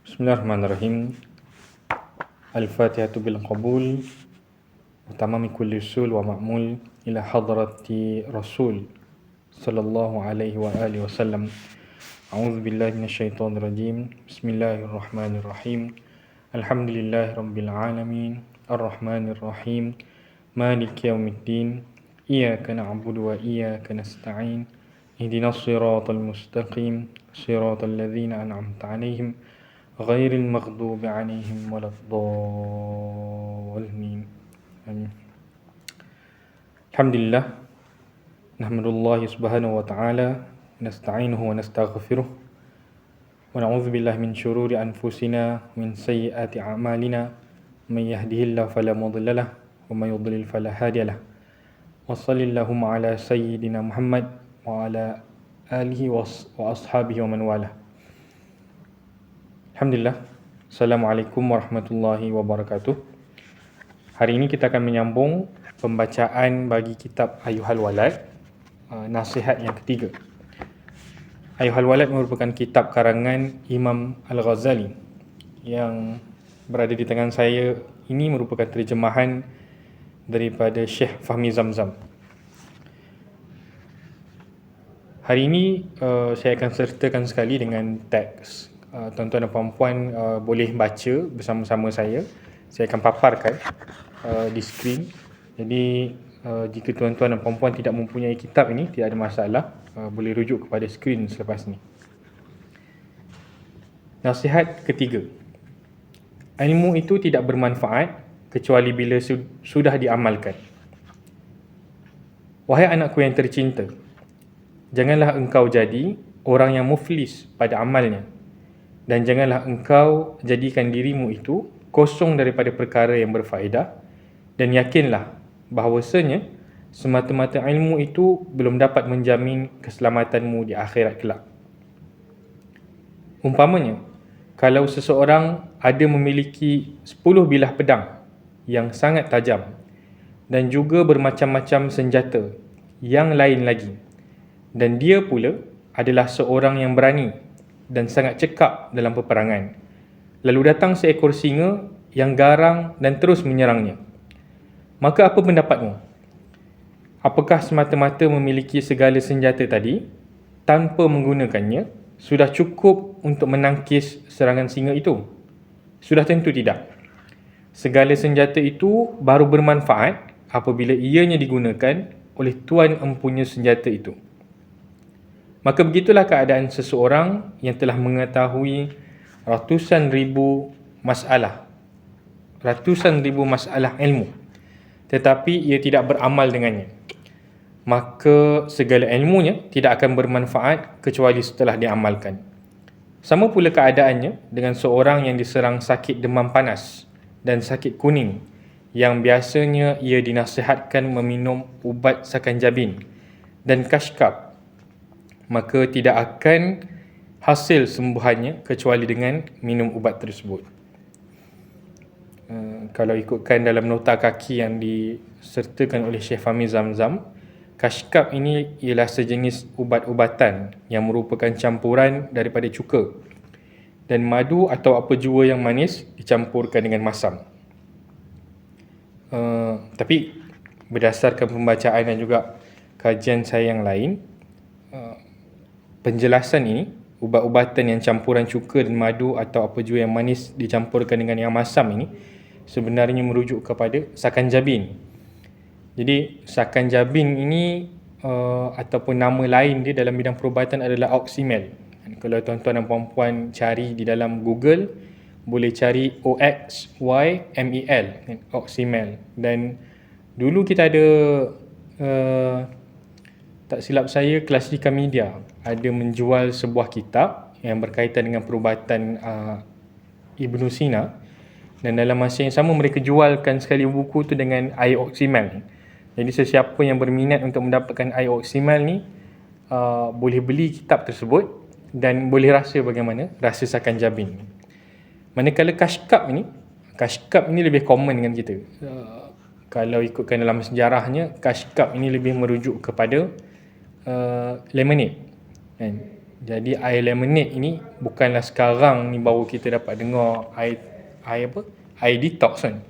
Bismillahirrahmanirrahim. Al-Fatihatu bil qabul wa tamami kulli usul wa ma'mul ila hadrati Rasul sallallahu alaihi wa alihi wasallam. A'udzu billahi minasyaitonir rajim. Bismillahirrahmanirrahim. Alhamdulillahi rabbil alamin. Arrahmanir rahim. Maliki yaumiddin. Iyyaka na'budu wa iyyaka nasta'in. Ihdinas siratal mustaqim. Siratal ladzina an'amta 'alaihim ghairil maghdubi 'alaihim waladdallin. Amin. Alhamdulillah, nahmadullah subhanahu wa ta'ala, nasta'inuhu wa nastaghfiruh, wa na'udzu billahi min syururi anfusina min sayyiati a'malina, may yahdihillahu fala mudilla lahu wa may yudlil fala hadiya lahu. Wa sallallahu ala sayyidina Muhammad wa ala alihi wa ashabihi wa man walah. Alhamdulillah. Assalamualaikum warahmatullahi wabarakatuh. Hari ini kita akan menyambung pembacaan bagi kitab Ayyuhal Walad, nasihat yang ketiga. Ayyuhal Walad merupakan kitab karangan Imam Al-Ghazali. Yang berada di tangan saya ini merupakan terjemahan daripada Syekh Fahmi Zamzam. Hari ini saya akan sertakan sekali dengan teks. Tuan-tuan dan puan-puan boleh baca bersama-sama saya. Saya akan paparkan di skrin. Jadi jika tuan-tuan dan puan-puan tidak mempunyai kitab ini, tidak ada masalah, boleh rujuk kepada skrin selepas ini. Nasihat ketiga. Ilmu itu tidak bermanfaat kecuali bila sudah diamalkan. Wahai anakku yang tercinta, janganlah engkau jadi orang yang muflis pada amalnya, dan janganlah engkau jadikan dirimu itu kosong daripada perkara yang berfaedah, dan yakinlah bahawasanya semata-mata ilmu itu belum dapat menjamin keselamatanmu di akhirat kelak. Umpamanya, kalau seseorang ada memiliki 10 bilah pedang yang sangat tajam dan juga bermacam-macam senjata yang lain lagi, dan dia pula adalah seorang yang berani dan sangat cekap dalam peperangan, lalu datang seekor singa yang garang dan terus menyerangnya, maka apa pendapatmu? Apakah semata-mata memiliki segala senjata tadi tanpa menggunakannya sudah cukup untuk menangkis serangan singa itu? Sudah tentu tidak. Segala senjata itu baru bermanfaat apabila ianya digunakan oleh tuan empunya senjata itu. Maka begitulah keadaan seseorang yang telah mengetahui ratusan ribu masalah ilmu, tetapi ia tidak beramal dengannya, maka segala ilmunya tidak akan bermanfaat kecuali setelah diamalkan. Sama pula keadaannya dengan seorang yang diserang sakit demam panas dan sakit kuning, yang biasanya ia dinasihatkan meminum ubat sakanjabin dan kashkab, maka tidak akan hasil sembuhannya kecuali dengan minum ubat tersebut. Kalau ikutkan dalam nota kaki yang disertakan oleh Syekh Fahmi Zamzam, kashkab ini ialah sejenis ubat-ubatan yang merupakan campuran daripada cuka dan madu atau apa jua yang manis dicampurkan dengan masam. Tapi berdasarkan pembacaan dan juga kajian saya yang lain, penjelasan ini, ubat-ubatan yang campuran cuka dan madu atau apa jua yang manis dicampurkan dengan yang masam ini, sebenarnya merujuk kepada sakanjabin. Jadi sakanjabin ini ataupun nama lain dia dalam bidang perubatan adalah oxymel. Kalau tuan-tuan dan puan-puan cari di dalam Google, boleh cari OXYMEL, oxymel. Dan dulu kita ada tak silap saya, Klasika Media ada menjual sebuah kitab yang berkaitan dengan perubatan Ibnu Sina, dan dalam masa yang sama mereka jualkan sekali buku tu dengan air oxymel. Jadi sesiapa yang berminat untuk mendapatkan air oxymel ni boleh beli kitab tersebut dan boleh rasa bagaimana rasa sakanjabin. Manakala kashkab ini lebih common dengan kita. Kalau ikutkan dalam sejarahnya, kashkab ini lebih merujuk kepada lemonade, kan? Jadi air lemonade ini bukanlah sekarang ni baru kita dapat dengar air apa? Air detox kan.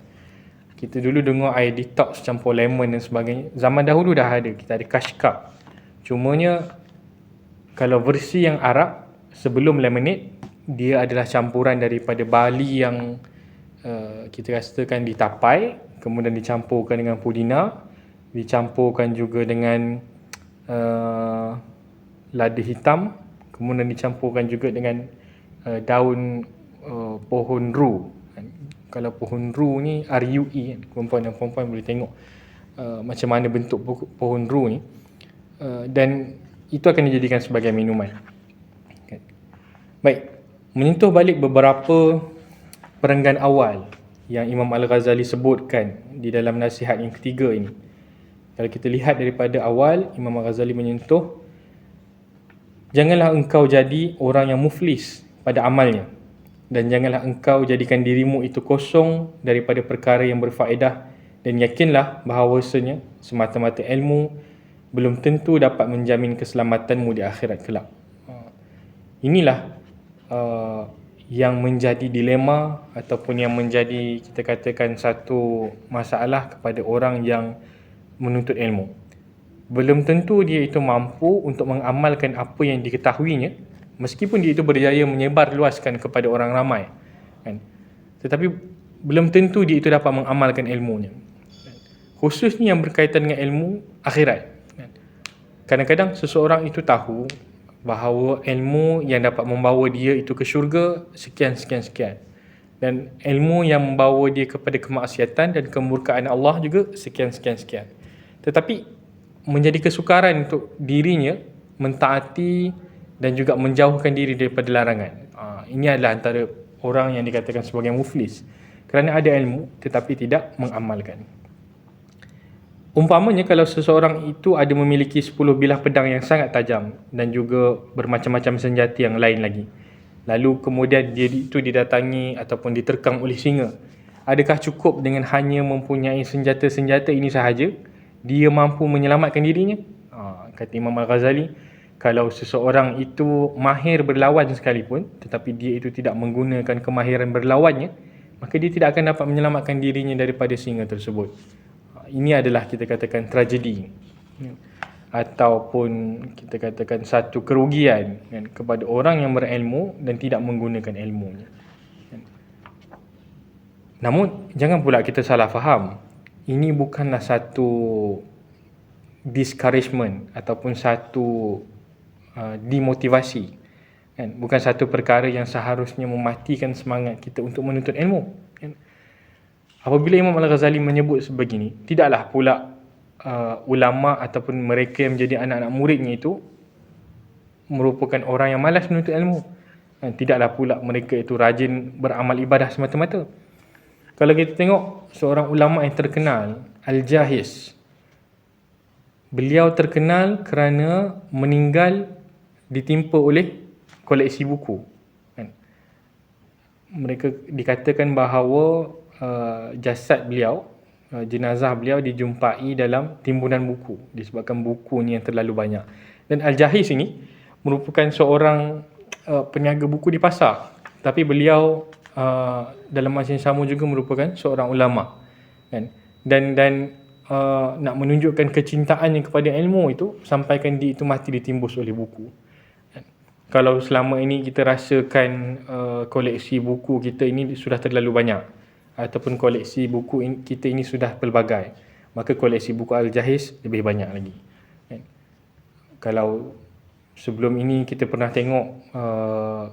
Kita dulu dengar air detox campur lemon dan sebagainya. Zaman dahulu dah ada. Kita ada Cash Cup. Cumanya kalau versi yang Arab sebelum lemonade, dia adalah campuran daripada barley yang kita rasakan ditapai, kemudian dicampurkan dengan pudina, dicampurkan juga dengan lada hitam, kemudian dicampurkan juga dengan daun pohon ru. Kalau pohon ru ni RUE kan, perempuan dan perempuan boleh tengok macam mana bentuk pohon ru ni, dan itu akan dijadikan sebagai minuman. Baik, menyentuh balik beberapa perenggan awal yang Imam Al-Ghazali sebutkan di dalam nasihat yang ketiga ini. Kalau kita lihat daripada awal, Imam Al-Ghazali menyentuh, janganlah engkau jadi orang yang muflis pada amalnya, dan janganlah engkau jadikan dirimu itu kosong daripada perkara yang berfaedah, dan yakinlah bahawasanya semata-mata ilmu belum tentu dapat menjamin keselamatanmu di akhirat kelak. Inilah yang menjadi dilema ataupun yang menjadi, kita katakan, satu masalah kepada orang yang menuntut ilmu. Belum tentu dia itu mampu untuk mengamalkan apa yang diketahuinya, meskipun dia itu berjaya menyebar luaskan kepada orang ramai, kan? Tetapi belum tentu dia itu dapat mengamalkan ilmunya, khususnya yang berkaitan dengan ilmu akhirat, kan? Kadang-kadang seseorang itu tahu bahawa ilmu yang dapat membawa dia itu ke syurga sekian, dan ilmu yang membawa dia kepada kemaksiatan dan kemurkaan Allah juga sekian. Tetapi menjadi kesukaran untuk dirinya mentaati dan juga menjauhkan diri daripada larangan. Ini adalah antara orang yang dikatakan sebagai muflis, kerana ada ilmu tetapi tidak mengamalkan. Umpamanya kalau seseorang itu ada memiliki 10 bilah pedang yang sangat tajam dan juga bermacam-macam senjata yang lain lagi, lalu kemudian dia itu didatangi ataupun diterkam oleh singa, adakah cukup dengan hanya mempunyai senjata-senjata ini sahaja dia mampu menyelamatkan dirinya? Kata Imam Al-Ghazali, kalau seseorang itu mahir berlawan sekalipun tetapi dia itu tidak menggunakan kemahiran berlawannya, maka dia tidak akan dapat menyelamatkan dirinya daripada singa tersebut. Ini adalah, kita katakan, tragedi, ataupun kita katakan satu kerugian, kan, kepada orang yang berilmu dan tidak menggunakan ilmunya. Namun jangan pula kita salah faham, ini bukanlah satu discouragement ataupun satu dimotivasi, kan? Bukan satu perkara yang seharusnya mematikan semangat kita untuk menuntut ilmu, kan? Apabila Imam Al-Ghazali menyebut sebegini, tidaklah pula ulama ataupun mereka yang menjadi anak-anak muridnya itu merupakan orang yang malas menuntut ilmu, kan? Tidaklah pula mereka itu rajin beramal ibadah semata-mata. Kalau kita tengok seorang ulama yang terkenal, Al-Jahiz, beliau terkenal kerana meninggal ditimpa oleh koleksi buku, kan? Mereka dikatakan bahawa jasad beliau, jenazah beliau dijumpai dalam timbunan buku disebabkan bukunya yang terlalu banyak. Dan Al-Jahiz ini merupakan seorang peniaga buku di pasar, tapi beliau dalam masa yang sama juga merupakan seorang ulama, kan? Dan nak menunjukkan kecintaannya kepada ilmu itu, sampaikan dia itu mati ditimbus oleh buku, kan? Kalau selama ini kita rasakan koleksi buku kita ini sudah terlalu banyak, ataupun koleksi buku kita ini sudah pelbagai, maka koleksi buku Al-Jahiz lebih banyak lagi, kan? Kalau sebelum ini kita pernah tengok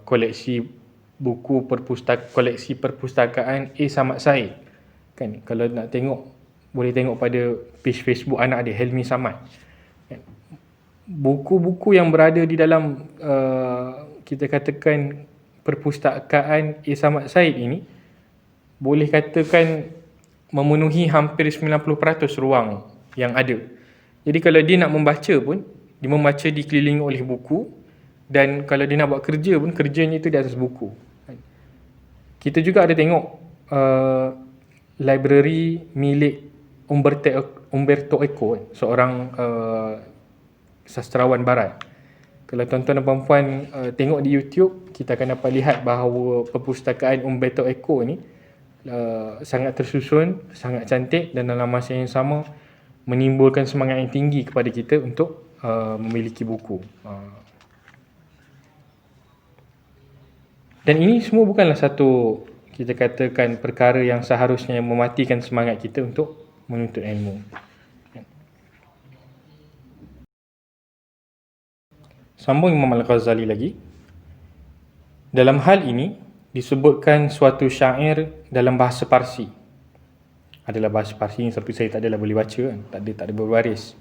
koleksi buku koleksi perpustakaan A. Samad Said, kan? Kalau nak tengok, boleh tengok pada page Facebook anak dia, Helmi Samad, kan? Buku-buku yang berada di dalam kita katakan perpustakaan A. Samad Said ini boleh katakan memenuhi hampir 90% ruang yang ada. Jadi kalau dia nak membaca pun, dia membaca dikelilingi oleh buku, dan kalau dia nak buat kerja pun, kerjanya itu di atas buku. Kita juga ada tengok library milik Umberto Eco, seorang sastrawan barat. Kalau tuan-tuan dan puan tengok di YouTube, kita akan dapat lihat bahawa perpustakaan Umberto Eco ni sangat tersusun, sangat cantik, dan dalam masa yang sama menimbulkan semangat yang tinggi kepada kita untuk memiliki buku. Dan ini semua bukanlah satu, kita katakan, perkara yang seharusnya mematikan semangat kita untuk menuntut ilmu. Sambung Imam Al-Ghazali lagi. Dalam hal ini disebutkan suatu syair dalam bahasa Parsi. Adalah bahasa Parsi ni, tapi saya tak adalah boleh baca kan? Tak ada berbaris.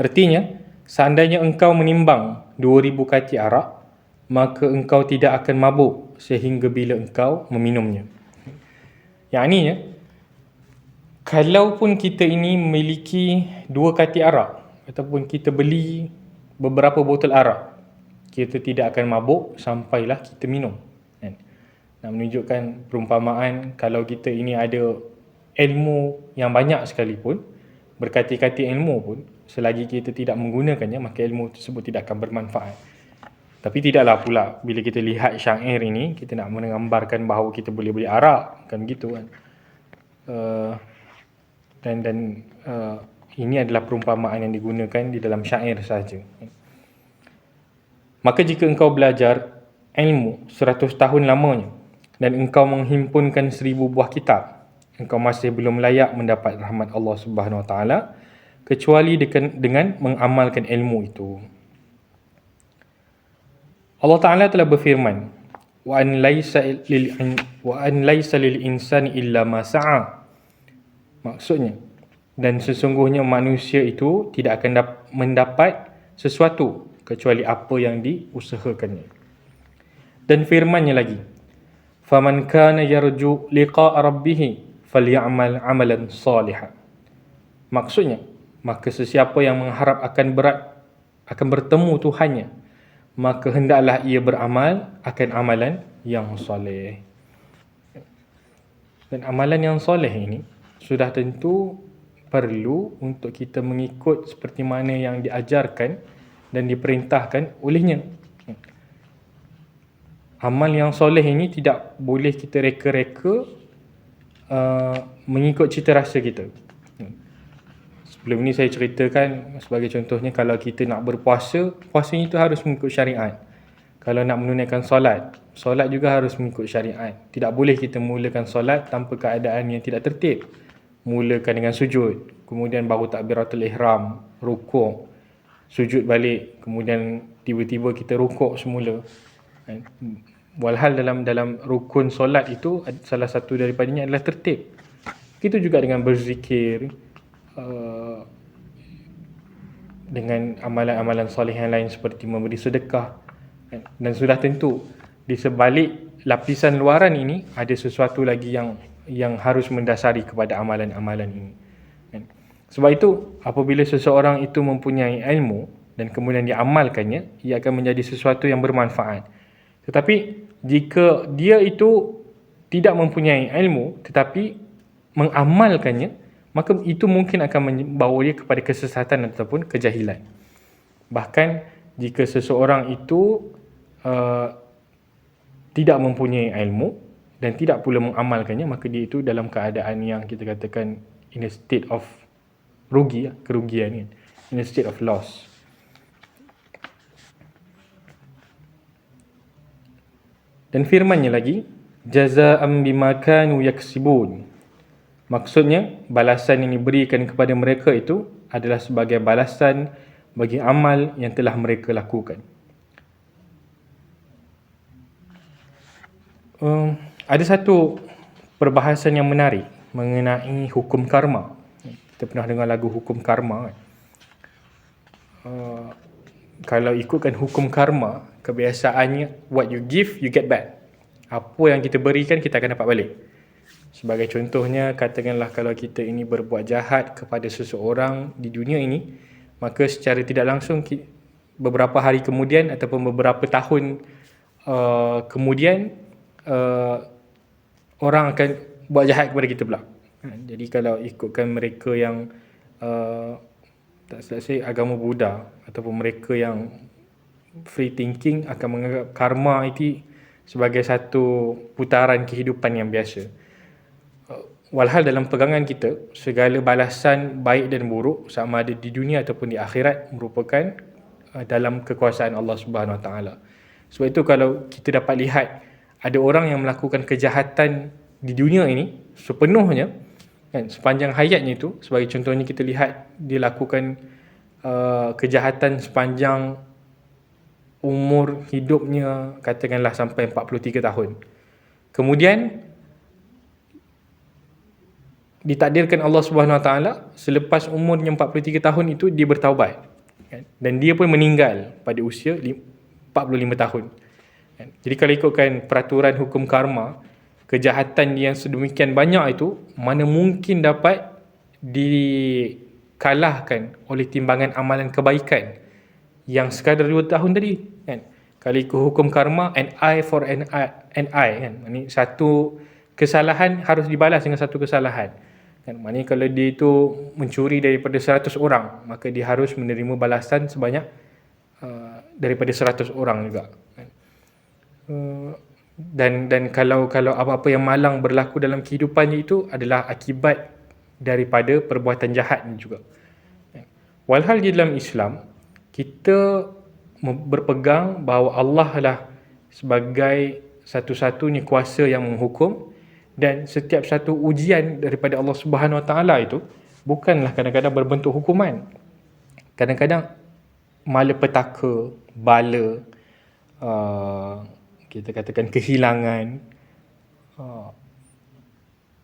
Artinya, seandainya engkau menimbang 2000 kati arak, maka engkau tidak akan mabuk sehingga bila engkau meminumnya. Yang artinya, kalaupun kita ini memiliki 2 kati arak, ataupun kita beli beberapa botol arak, kita tidak akan mabuk sampailah kita minum. Nak menunjukkan perumpamaan, kalau kita ini ada ilmu yang banyak sekalipun, berkati-kati ilmu pun, selagi kita tidak menggunakannya, maka ilmu tersebut tidak akan bermanfaat. Tapi tidaklah pula bila kita lihat syair ini, kita nak menggambarkan bahawa kita boleh beli arak, kan begitu kan. Ini adalah perumpamaan yang digunakan di dalam syair sahaja. Maka jika engkau belajar ilmu 100 tahun lamanya dan engkau menghimpunkan 1000 buah kitab, engkau masih belum layak mendapat rahmat Allah Subhanahu Wa Taala kecuali dengan mengamalkan ilmu itu. Allah Ta'ala telah berfirman, wa an laisa lil insani illa ma sa'a. Maksudnya, dan sesungguhnya manusia itu tidak akan mendapat sesuatu kecuali apa yang diusahakannya. Dan firman-Nya lagi, faman kana yarju liqa'a rabbih falyamal amalan salihan. Maksudnya, maka sesiapa yang mengharap akan bertemu Tuhannya, maka hendaklah ia beramal akan amalan yang soleh. Dan amalan yang soleh ini sudah tentu perlu untuk kita mengikut seperti mana yang diajarkan dan diperintahkan olehnya. Amal yang soleh ini tidak boleh kita reka-reka mengikut cita rasa kita. Sebelum ni saya ceritakan, sebagai contohnya, kalau kita nak berpuasa, puasa itu harus mengikut syariat. Kalau nak menunaikan solat juga harus mengikut syariat. Tidak boleh kita mulakan solat tanpa keadaan yang tidak tertib. Mulakan dengan sujud, kemudian baru takbiratul ihram, rukuk, sujud balik, kemudian tiba-tiba kita rukuk semula. Walhal dalam rukun solat itu, salah satu daripadanya adalah tertib. Begitu juga dengan berzikir, dengan amalan-amalan soleh yang lain seperti memberi sedekah. Dan sudah tentu di sebalik lapisan luaran ini ada sesuatu lagi yang harus mendasari kepada amalan-amalan ini. Sebab itu apabila seseorang itu mempunyai ilmu dan kemudian diamalkannya, ia akan menjadi sesuatu yang bermanfaat. Tetapi jika dia itu tidak mempunyai ilmu tetapi mengamalkannya, maka itu mungkin akan membawa dia kepada kesesatan ataupun kejahilan. Bahkan jika seseorang itu tidak mempunyai ilmu dan tidak pula mengamalkannya, maka dia itu dalam keadaan yang kita katakan in a state of kerugian, in a state of loss. Dan firman-Nya lagi, jazaa'an bima kanu yaksibun. Maksudnya, balasan yang diberikan kepada mereka itu adalah sebagai balasan bagi amal yang telah mereka lakukan. Ada satu perbahasan yang menarik mengenai hukum karma. Kita pernah dengar lagu hukum karma kan? Kalau ikutkan hukum karma, kebiasaannya what you give, you get back. Apa yang kita berikan, kita akan dapat balik. Sebagai contohnya, katakanlah kalau kita ini berbuat jahat kepada seseorang di dunia ini, maka secara tidak langsung beberapa hari kemudian ataupun beberapa tahun kemudian orang akan buat jahat kepada kita pula. Jadi kalau ikutkan mereka yang tak silap saya agama Buddha, ataupun mereka yang free thinking akan menganggap karma itu sebagai satu putaran kehidupan yang biasa. Walhal dalam pegangan kita, segala balasan baik dan buruk sama ada di dunia ataupun di akhirat merupakan dalam kekuasaan Allah Subhanahu Wa Taala. Sebab itu kalau kita dapat lihat ada orang yang melakukan kejahatan di dunia ini sepenuhnya, kan, sepanjang hayatnya itu, sebagai contohnya kita lihat dia lakukan kejahatan sepanjang umur hidupnya, katakanlah sampai 43 tahun. Kemudian ditakdirkan Allah Subhanahu Wa Taala selepas umurnya 43 tahun itu dia bertaubat, kan? Dan dia pun meninggal pada usia 45 tahun, kan? Jadi kalau ikutkan peraturan hukum karma, kejahatan yang sedemikian banyak itu mana mungkin dapat dikalahkan oleh timbangan amalan kebaikan yang sekadar 2 tahun tadi, kan? Kalau ikut hukum karma, an eye for an eye, kan? Ini satu kesalahan harus dibalas dengan satu kesalahan, kan? Maknanya kalau dia itu mencuri daripada 100 orang, maka dia harus menerima balasan sebanyak daripada 100 orang juga, kan? Dan kalau apa-apa yang malang berlaku dalam kehidupannya itu adalah akibat daripada perbuatan jahat ni juga. Walhal di dalam Islam, kita berpegang bahawa Allah lah sebagai satu-satunya kuasa yang menghukum, dan setiap satu ujian daripada Allah Subhanahu Wa Taala itu bukanlah kadang-kadang berbentuk hukuman. Kadang-kadang malapetaka, bala, kita katakan kehilangan,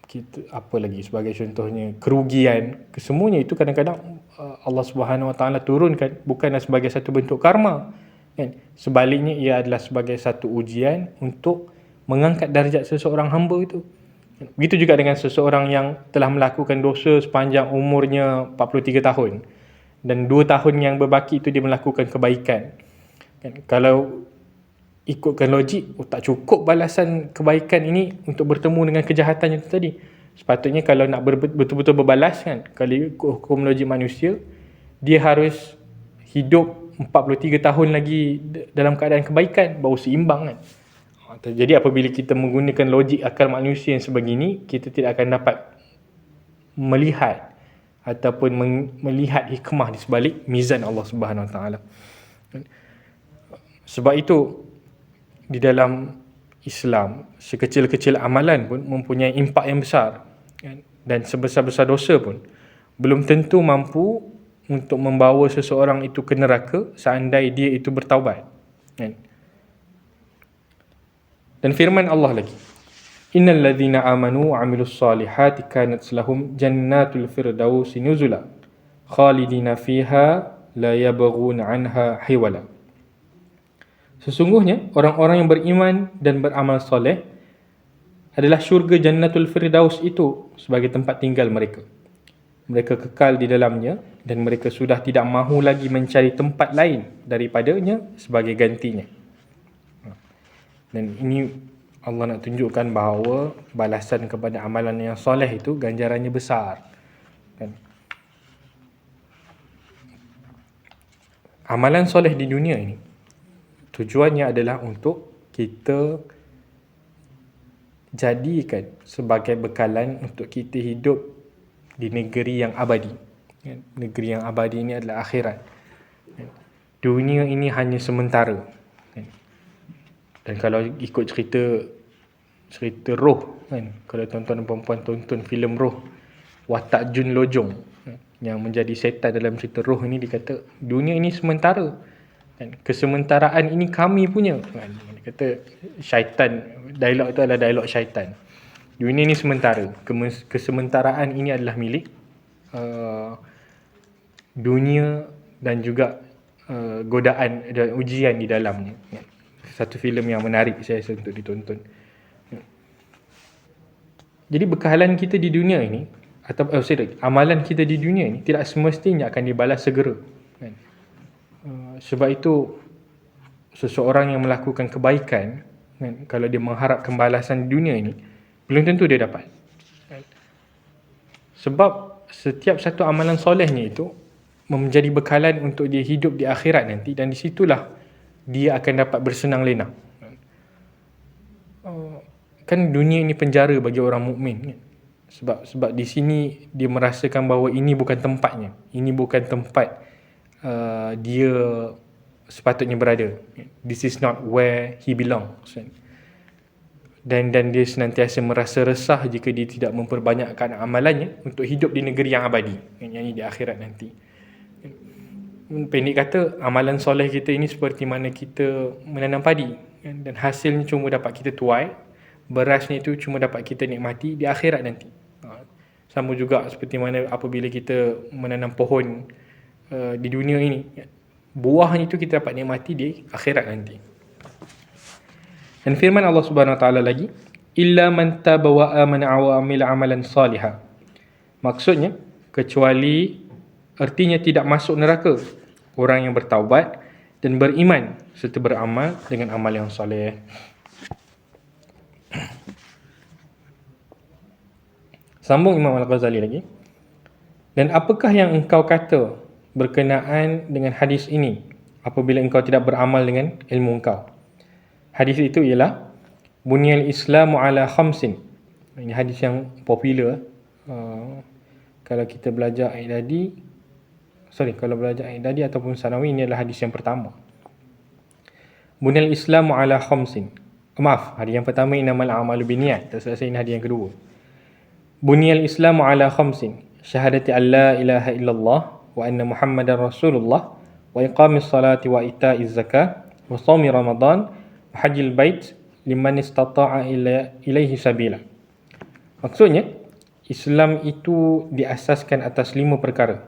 kita apa lagi sebagai contohnya kerugian, kesemuanya itu kadang-kadang Allah Subhanahu Wa Taala turunkan bukanlah sebagai satu bentuk karma, kan? Sebaliknya ia adalah sebagai satu ujian untuk mengangkat darjat seseorang hamba itu. Begitu juga dengan seseorang yang telah melakukan dosa sepanjang umurnya 43 tahun dan 2 tahun yang berbaki itu dia melakukan kebaikan, kan? Kalau ikutkan logik, tak cukup balasan kebaikan ini untuk bertemu dengan kejahatan itu tadi. Sepatutnya kalau nak betul-betul berbalas, kan, kalau ikut hukum logik manusia, dia harus hidup 43 tahun lagi dalam keadaan kebaikan baru seimbang, kan. Jadi apabila kita menggunakan logik akal manusia yang sebegini, kita tidak akan dapat melihat ataupun melihat hikmah di sebalik mizan Allah Subhanahu Wa Taala. Sebab itu di dalam Islam, sekecil-kecil amalan pun mempunyai impak yang besar, kan? Dan sebesar-besar dosa pun belum tentu mampu untuk membawa seseorang itu ke neraka seandai dia itu bertaubat, kan? Dan firman Allah lagi, innal ladzina amanu wa amilus solihati kanat lahum jannatul firdausi nuzula khalidina fiha la yabghuna anha hiwala. Sesungguhnya orang-orang yang beriman dan beramal soleh adalah syurga Jannatul Firdaus itu sebagai tempat tinggal mereka. Mereka kekal di dalamnya dan mereka sudah tidak mahu lagi mencari tempat lain daripadanya sebagai gantinya. Dan ini Allah nak tunjukkan bahawa balasan kepada amalan yang soleh itu ganjarannya besar, kan? Amalan soleh di dunia ini tujuannya adalah untuk kita jadikan sebagai bekalan untuk kita hidup di negeri yang abadi. Negeri yang abadi ini adalah akhirat. Dunia ini hanya sementara. Dan kalau ikut cerita roh, kan, kalau tuan-tuan dan puan-puan tonton filem Roh, watak Jun Lojong yang menjadi setan dalam cerita Roh ini, dia kata dunia ini sementara, kan? Kesementaraan ini kami punya, kan? Dia kata syaitan, dialog itu adalah dialog syaitan. Dunia ini sementara, kesementaraan ini adalah milik dunia dan juga godaan dan ujian di dalamnya. Satu filem yang menarik saya rasa untuk ditonton. Jadi bekalan kita di dunia ini, atau amalan kita di dunia ini tidak semestinya akan dibalas segera, kan? Sebab itu seseorang yang melakukan kebaikan, kan, kalau dia mengharapkan balasan di dunia ini, belum tentu dia dapat, kan? Sebab setiap satu amalan solehnya itu menjadi bekalan untuk dia hidup di akhirat nanti, dan di situlah dia akan dapat bersenang lenang. Kan dunia ini penjara bagi orang mukmin kan? Sebab di sini dia merasakan bahawa ini bukan tempatnya. Ini bukan tempat dia sepatutnya berada. This is not where he belongs. Dan dia senantiasa merasa resah jika dia tidak memperbanyakkan amalannya untuk hidup di negeri yang abadi, yang di akhirat nanti. Pendek kata, amalan soleh kita ini seperti mana kita menanam padi, dan hasilnya cuma dapat kita tuai, berasnya itu cuma dapat kita nikmati di akhirat nanti. Sama juga seperti mana apabila kita menanam pohon di dunia ini, buahnya itu kita dapat nikmati di akhirat nanti. Dan firman Allah Subhanahu Wa Taala lagi, illa man taba wa amana wa amila amalan salihah. Maksudnya, kecuali, artinya tidak masuk neraka orang yang bertaubat dan beriman serta beramal dengan amal yang soleh. Sambung Imam Al-Ghazali lagi. Dan apakah yang engkau kata berkenaan dengan hadis ini apabila engkau tidak beramal dengan ilmu engkau? Hadis itu ialah Bunyal Islamu ala khamsin. Ini hadis yang popular. Kalau kita belajar I'dadi, kalau belajar I'dadi ataupun Sanawi, ini adalah hadis yang pertama. Bunyal Islamu ala khamsin. Maaf, hadis yang pertama innamal a'malu binniyat. Ini hadis yang kedua. Bunyal Islamu ala khamsin. Syahadati an la ilaha illallah wa anna Muhammadar Rasulullah wa iqamis salati wa ita'iz zakah wa shaumi Ramadan wa hajjil bait liman istata'a ilaihi sabila. Maksudnya, Islam itu diasaskan atas 5 perkara.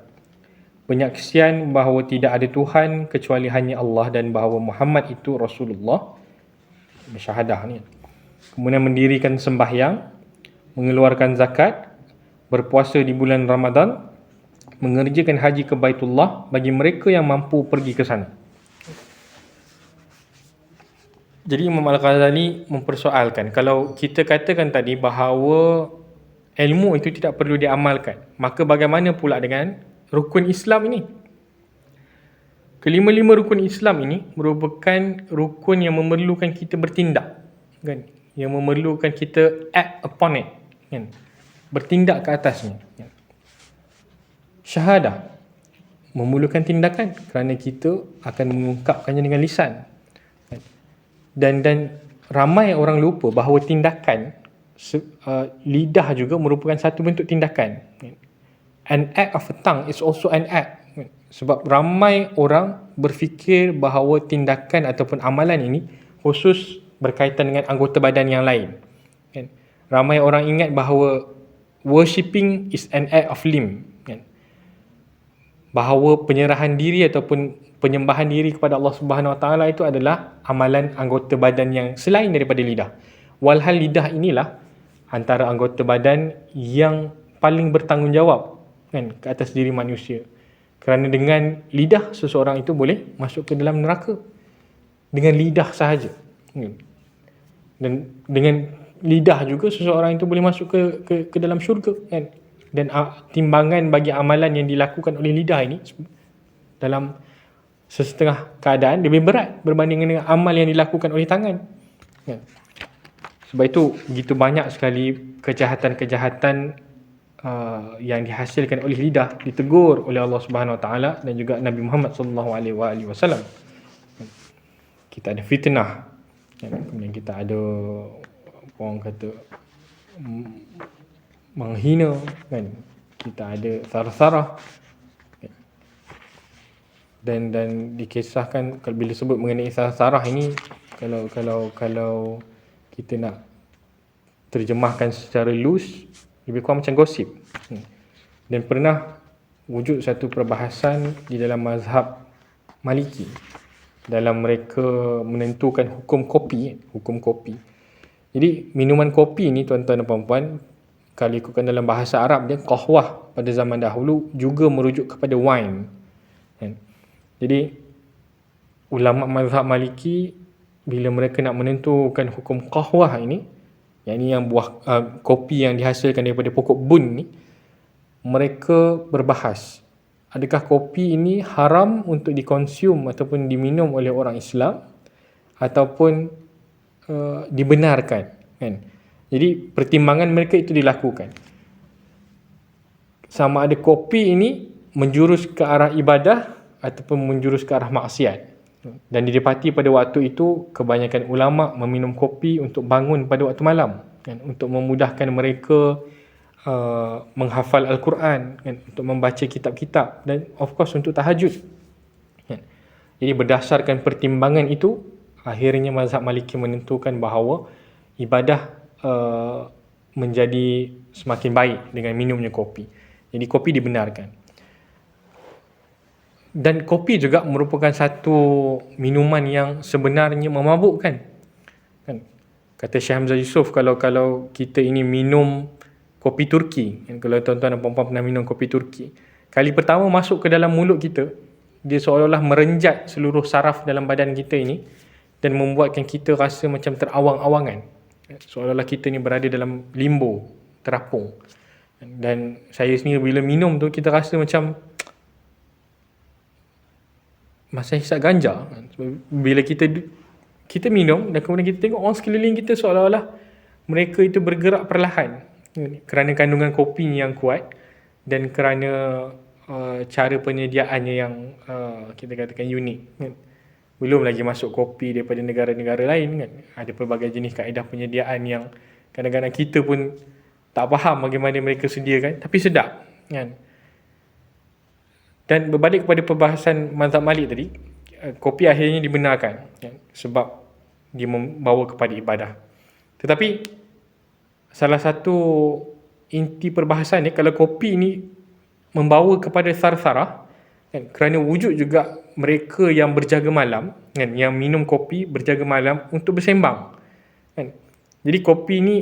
Penyaksian bahawa tidak ada Tuhan kecuali hanya Allah dan bahawa Muhammad itu Rasulullah. Syahadah ni. Kemudian mendirikan sembahyang, mengeluarkan zakat, berpuasa di bulan Ramadan, mengerjakan haji ke Baitullah bagi mereka yang mampu pergi ke sana. Jadi Imam Al-Ghazali mempersoalkan, kalau kita katakan tadi bahawa ilmu itu tidak perlu diamalkan, maka bagaimana pula dengan rukun Islam ini? Kelima-lima rukun Islam ini merupakan rukun yang memerlukan kita bertindak, kan? Yang memerlukan kita act upon it, kan? Bertindak ke atasnya, kan? Syahadah memerlukan tindakan kerana kita akan mengungkapkannya dengan lisan. Dan ramai orang lupa bahawa tindakan, lidah juga merupakan satu bentuk tindakan. An act of a tongue is also an act. Sebab ramai orang berfikir bahawa tindakan ataupun amalan ini khusus berkaitan dengan anggota badan yang lain. Ramai orang ingat bahawa worshipping is an act of limb. Bahawa penyerahan diri ataupun penyembahan diri kepada Allah Subhanahu Wa Taala itu adalah amalan anggota badan yang selain daripada lidah. Walhal lidah inilah antara anggota badan yang paling bertanggungjawab, kan, ke atas diri manusia. Kerana dengan lidah seseorang itu boleh masuk ke dalam neraka. Dengan lidah sahaja. Dan dengan lidah juga seseorang itu boleh masuk ke dalam syurga, kan. Dan timbangan bagi amalan yang dilakukan oleh lidah ini dalam sesetengah keadaan lebih berat berbanding dengan amal yang dilakukan oleh tangan. Ya. Sebab itu begitu banyak sekali kejahatan-kejahatan yang dihasilkan oleh lidah ditegur oleh Allah Subhanahu Wa Taala dan juga Nabi Muhammad sallallahu alaihi wasallam. Kita ada fitnah, kemudian kita ada orang kata menghina, kan. Kita ada sarsarah, dan dikisahkan bila sebut mengenai sarsarah ini, kalau kita nak terjemahkan secara loose, lebih kurang macam gosip. Dan pernah wujud satu perbahasan di dalam mazhab Maliki dalam mereka menentukan hukum kopi. Jadi minuman kopi ni, tuan-tuan dan puan-puan, kalau ikutkan dalam bahasa Arab dia, qahwah pada zaman dahulu juga merujuk kepada wine. Jadi ulama mazhab Maliki bila mereka nak menentukan hukum qahwah ini, yang buah kopi yang dihasilkan daripada pokok bun ni, mereka berbahas adakah kopi ini haram untuk dikonsum ataupun diminum oleh orang Islam ataupun dibenarkan, kan? Jadi pertimbangan mereka itu dilakukan. Sama ada kopi ini menjurus ke arah ibadah ataupun menjurus ke arah maksiat. Dan didapati pada waktu itu kebanyakan ulama meminum kopi untuk bangun pada waktu malam, kan? Untuk memudahkan mereka menghafal Al-Quran, kan? Untuk membaca kitab-kitab dan of course untuk tahajud, kan? Jadi berdasarkan pertimbangan itu, akhirnya mazhab Maliki menentukan bahawa ibadah menjadi semakin baik dengan minumnya kopi. Jadi kopi dibenarkan. Dan kopi juga merupakan satu minuman yang sebenarnya memabukkan, kan? Kata Syekh Hamzah Yusof, kalau kita ini minum kopi Turki, kan? Kalau tuan-tuan dan puan-puan pernah minum kopi Turki, kali pertama masuk ke dalam mulut kita, dia seolah-olah merenjat seluruh saraf dalam badan kita ini dan membuatkan kita rasa macam terawang-awangan, seolah-olah kita ni berada dalam limbo, terapung. Dan saya sendiri bila minum tu, kita rasa macam masa hisap ganja. Bila kita minum dan kemudian kita tengok orang sekeliling kita, seolah-olah mereka itu bergerak perlahan, kerana kandungan kopi yang kuat dan kerana cara penyediaannya yang kita katakan unik, kan? Belum lagi masuk kopi daripada negara-negara lain, kan? Ada pelbagai jenis kaedah penyediaan yang kadang-kadang kita pun tak faham bagaimana mereka sediakan, tapi sedap, kan? Dan berbalik kepada perbahasan mazhab Malik tadi, kopi akhirnya dibenarkan, kan? Sebab dia membawa kepada ibadah. Tetapi salah satu inti perbahasan ni, kalau kopi ni membawa kepada sarsarah, kan? Kerana wujud juga mereka yang berjaga malam, kan? Yang minum kopi berjaga malam untuk bersembang, kan? Jadi kopi ni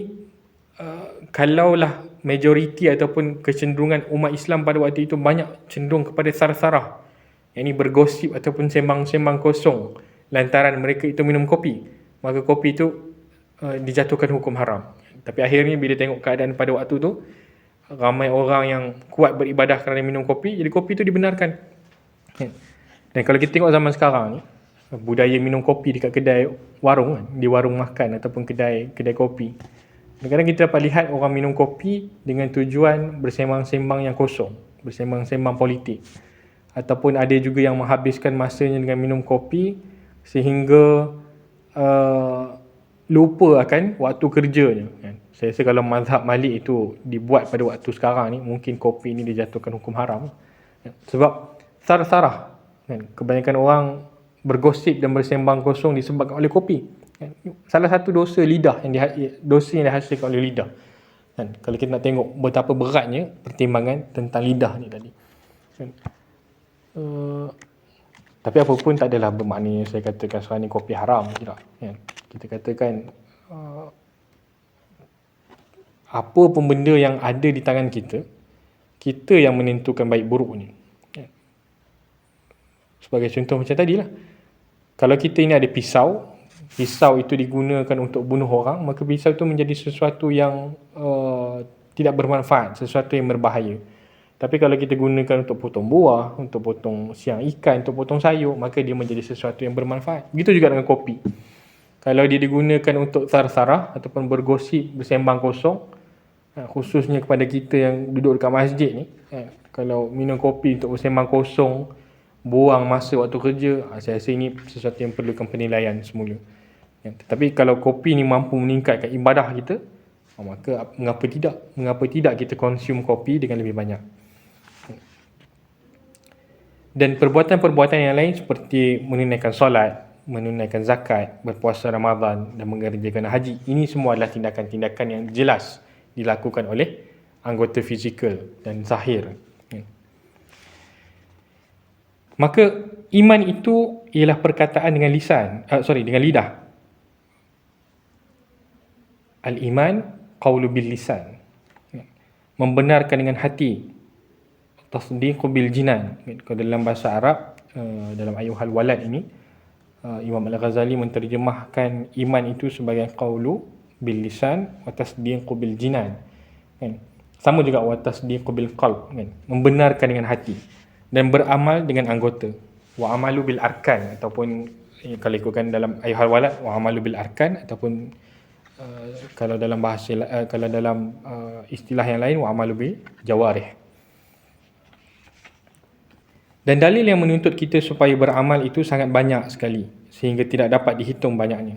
kalaulah majoriti ataupun kecenderungan umat Islam pada waktu itu banyak cenderung kepada sarsarah, yang ini bergosip ataupun sembang-sembang kosong lantaran mereka itu minum kopi, maka kopi itu dijatuhkan hukum haram. Tapi akhirnya bila tengok keadaan pada waktu tu, ramai orang yang kuat beribadah kerana minum kopi, jadi kopi itu dibenarkan. Dan kalau kita tengok zaman sekarang ni, budaya minum kopi dekat kedai warung, kan? Di warung makan ataupun kedai kopi, kadang-kadang kita dapat lihat orang minum kopi dengan tujuan bersembang-sembang yang kosong, bersembang-sembang politik, ataupun ada juga yang menghabiskan masanya dengan minum kopi sehingga lupa akan waktu kerjanya, kan? Saya rasa kalau mazhab Malik itu dibuat pada waktu sekarang ni, mungkin kopi ini dijatuhkan hukum haram, kan? Sebab sarsarah, kan? Kebanyakan orang bergosip dan bersembang kosong disebabkan oleh kopi, kan? Salah satu dosa lidah dosa yang dihasilkan oleh lidah, kan? Kalau kita nak tengok betapa beratnya pertimbangan tentang lidah ni tadi, kan? Tapi apa pun tak adalah bermakna saya katakan sekarang ni kopi haram, tidak, kan? Kita katakan apa pun benda yang ada di tangan kita yang menentukan baik buruk ni, kan? Sebagai contoh macam tadilah, kalau kita ini ada pisau itu digunakan untuk bunuh orang, maka pisau itu menjadi sesuatu yang tidak bermanfaat, sesuatu yang berbahaya. Tapi kalau kita gunakan untuk potong buah, untuk potong siang ikan, untuk potong sayur, maka dia menjadi sesuatu yang bermanfaat. Begitu juga dengan kopi. Kalau dia digunakan untuk sarsarah ataupun bergosip, bersembang kosong, khususnya kepada kita yang duduk dekat masjid ni, kalau minum kopi untuk bersembang kosong, buang masa waktu kerja, saya rasa ini sesuatu yang perlukan penilaian semula. Tetapi kalau kopi ni mampu meningkatkan ibadah kita, maka mengapa tidak kita konsum kopi dengan lebih banyak. Dan perbuatan-perbuatan yang lain seperti menunaikan solat, menunaikan zakat, berpuasa Ramadan dan mengerjakan haji, ini semua adalah tindakan-tindakan yang jelas dilakukan oleh anggota fizikal dan zahir. Maka iman itu ialah perkataan dengan dengan lidah. Al-iman qawlu bil lisan, membenarkan dengan hati, tasdiqu bil jinan. Kalau dalam bahasa Arab, dalam ayuhal walad ini, Imam Al-Ghazali menterjemahkan iman itu sebagai qawlu bil lisan wa tasdiqu bil jinan, kan? Sama juga wa tasdiqu bil qalb, kan? Membenarkan dengan hati. dan beramal dengan anggota. Wa amalu bil arkan, ataupun kalau ikutkan dalam ayat al-walad, wa amalu bil arkan, ataupun kalau dalam bahasa kalau dalam istilah yang lain, wa amalu bil jawarih. Dan dalil yang menuntut kita supaya beramal itu sangat banyak sekali, sehingga tidak dapat dihitung banyaknya.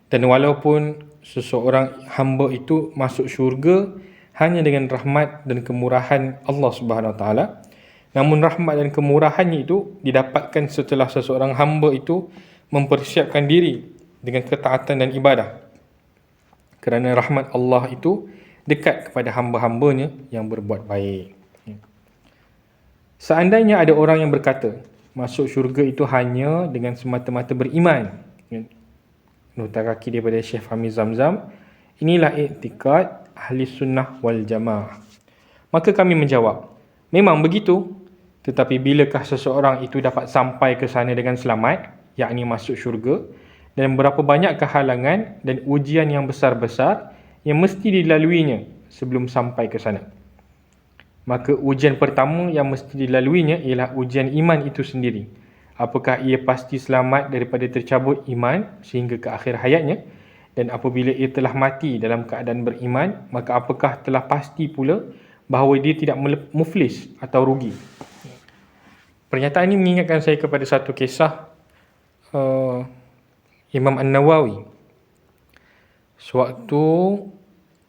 Dan walaupun seseorang hamba itu masuk syurga hanya dengan rahmat dan kemurahan Allah Subhanahu Wa Taala, namun rahmat dan kemurahannya itu didapatkan setelah seseorang hamba itu mempersiapkan diri dengan ketaatan dan ibadah. Kerana rahmat Allah itu dekat kepada hamba-hambanya yang berbuat baik. Seandainya ada orang yang berkata masuk syurga itu hanya dengan semata-mata beriman, nota kaki daripada Syekh Fahmi Zamzam, inilah i'tikad ahli sunnah wal jamaah. Maka kami menjawab, memang begitu, tetapi bilakah seseorang itu dapat sampai ke sana dengan selamat, yakni masuk syurga, dan berapa banyak kehalangan dan ujian yang besar-besar yang mesti dilaluinya sebelum sampai ke sana. Maka ujian pertama yang mesti dilaluinya ialah ujian iman itu sendiri. Apakah ia pasti selamat daripada tercabut iman sehingga ke akhir hayatnya? Dan apabila ia telah mati dalam keadaan beriman, maka apakah telah pasti pula bahawa dia tidak muflis atau rugi? Pernyataan ini mengingatkan saya kepada satu kisah Imam An-Nawawi. Sewaktu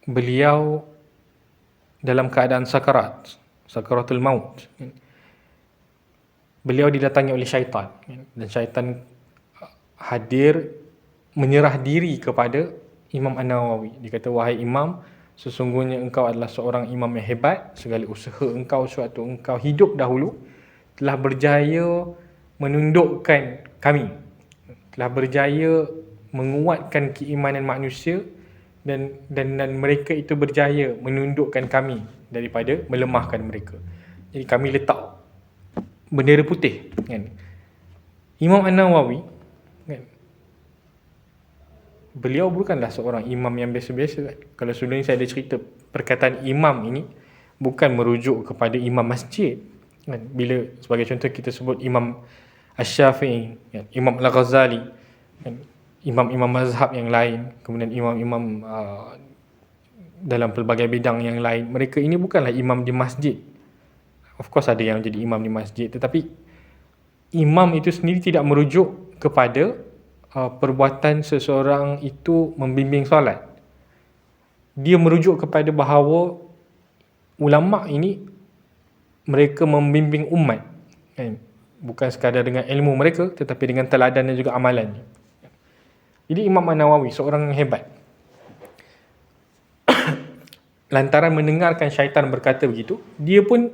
beliau dalam keadaan sakaratul maut, beliau didatangi oleh syaitan, dan syaitan hadir menyerah diri kepada Imam An-Nawawi. Dia kata, wahai Imam, sesungguhnya engkau adalah seorang imam yang hebat. Segala usaha engkau sewaktu engkau hidup dahulu telah berjaya menundukkan kami, telah berjaya menguatkan keimanan manusia, dan mereka itu berjaya menundukkan kami daripada melemahkan mereka. Jadi kami letak bendera putih, kan. Imam An-Nawawi, kan, beliau bukanlah seorang imam yang biasa-biasa, kan. Kalau sebelum ni saya ada cerita, perkataan imam ini bukan merujuk kepada imam masjid, kan. Bila sebagai contoh kita sebut Imam Asy-Syafi'i, kan, Imam Al-Ghazali, kan, imam-imam mazhab yang lain, kemudian imam-imam dalam pelbagai bidang yang lain, mereka ini bukanlah imam di masjid. Of course ada yang jadi imam di masjid, tetapi imam itu sendiri tidak merujuk kepada perbuatan seseorang itu membimbing solat. Dia merujuk kepada bahawa ulama ini mereka membimbing umat, kan? Bukan sekadar dengan ilmu mereka, tetapi dengan teladan dan juga amalannya. Jadi Imam An-Nawawi seorang yang hebat. Lantaran mendengarkan syaitan berkata begitu, dia pun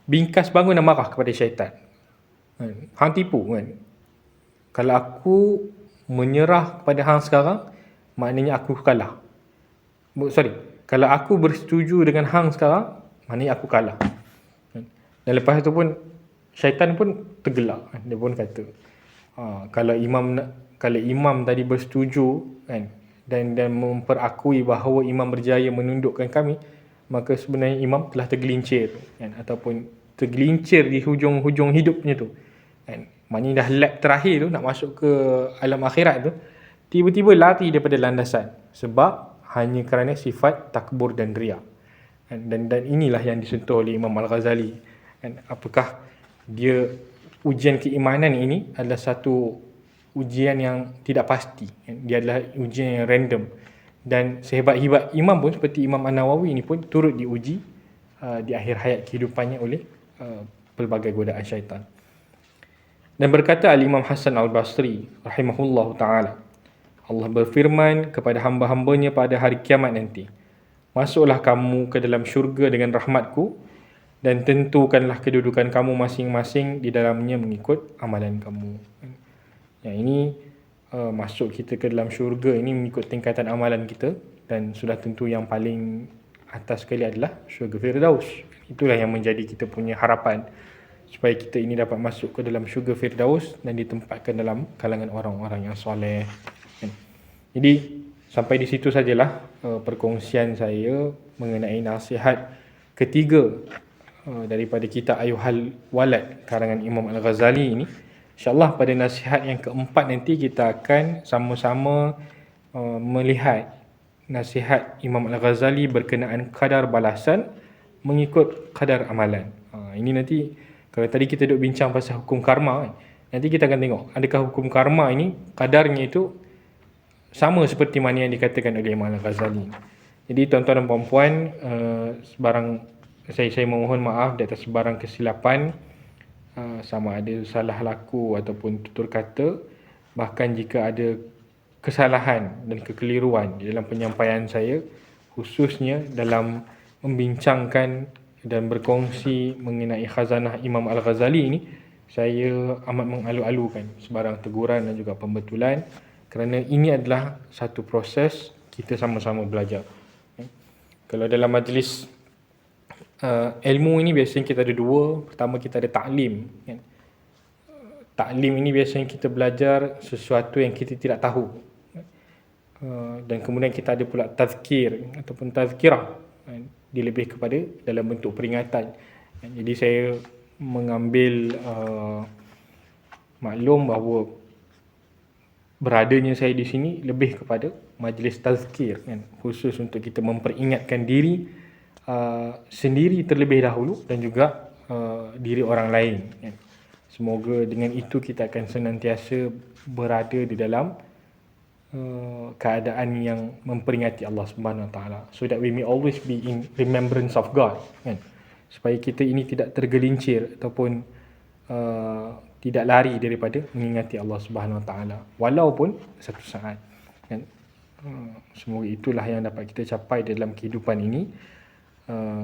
bingkas bangun dan marah kepada syaitan. Hang tipu, kan? Kalau aku menyerah kepada hang sekarang, maknanya aku kalah. Kalau aku bersetuju dengan hang sekarang, maknanya aku kalah. Dan lepas itu pun syaitan pun tergelak. Dia pun kata, kalau imam tadi bersetuju, kan, dan memperakui bahawa imam berjaya menundukkan kami, maka sebenarnya imam telah tergelincir, kan, ataupun tergelincir di hujung-hujung hidupnya tu, kan. Maknanya dah lap terakhir tu, nak masuk ke alam akhirat tu, tiba-tiba lari daripada landasan sebab hanya kerana sifat takbur dan riya, kan. Dan inilah yang disentuh oleh Imam Al-Ghazali, kan. Apakah dia ujian keimanan ini adalah satu ujian yang tidak pasti, kan. Dia adalah ujian yang random, dan sehebat-hebat imam pun seperti Imam An-Nawawi ini pun turut diuji di akhir hayat kehidupannya oleh pelbagai godaan syaitan. Dan berkata Al-Imam Hasan Al-Basri rahimahullahu ta'ala, Allah berfirman kepada hamba-hambanya pada hari kiamat nanti, masuklah kamu ke dalam syurga dengan rahmatku, dan tentukanlah kedudukan kamu masing-masing di dalamnya mengikut amalan kamu. Yang ini masuk kita ke dalam syurga ini mengikut tingkatan amalan kita, dan sudah tentu yang paling atas sekali adalah syurga Firdaus. Itulah yang menjadi kita punya harapan, supaya kita ini dapat masuk ke dalam syurga Firdaus dan ditempatkan dalam kalangan orang-orang yang soleh. Jadi sampai di situ sajalah perkongsian saya mengenai nasihat ketiga daripada kitab Ayuhal Walad karangan Imam Al-Ghazali ini. InsyaAllah pada nasihat yang keempat nanti kita akan sama-sama melihat nasihat Imam Al-Ghazali berkenaan kadar balasan mengikut kadar amalan. Ini nanti, kalau tadi kita duk bincang pasal hukum karma kan, nanti kita akan tengok adakah hukum karma ini kadarnya itu sama seperti mana yang dikatakan oleh Imam Al-Ghazali. Jadi tuan-tuan dan puan-puan, saya mohon maaf di atas sebarang kesilapan, sama ada salah laku ataupun tutur kata, bahkan jika ada kesalahan dan kekeliruan di dalam penyampaian saya, khususnya dalam membincangkan dan berkongsi mengenai khazanah Imam Al-Ghazali ini, saya amat mengalu-alukan sebarang teguran dan juga pembetulan, kerana ini adalah satu proses kita sama-sama belajar. Kalau dalam majlis ilmu ini biasanya kita ada dua. Pertama, kita ada ta'lim kan? Ta'lim ini biasanya kita belajar sesuatu yang kita tidak tahu, dan kemudian kita ada pula tazkir ataupun tazkirah, dia lebih kepada dalam bentuk peringatan. Jadi saya mengambil maklum bahawa beradanya saya di sini lebih kepada majlis tazkir kan? Khusus untuk kita memperingatkan diri sendiri terlebih dahulu dan juga diri orang lain kan? Semoga dengan itu kita akan senantiasa berada di dalam keadaan yang memperingati Allah Subhanahu Wa Taala, so that we may always be in remembrance of God kan? Supaya kita ini tidak tergelincir ataupun tidak lari daripada mengingati Allah Subhanahu Wa Taala walaupun satu saat kan? Semoga itulah yang dapat kita capai dalam kehidupan ini.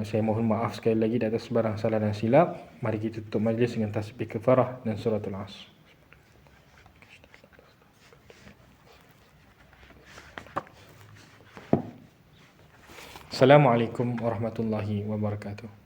Saya mohon maaf sekali lagi di atas sebarang salah dan silap. Mari kita tutup majlis dengan tasbih kafarah dan suratul Asr. Assalamualaikum warahmatullahi wabarakatuh.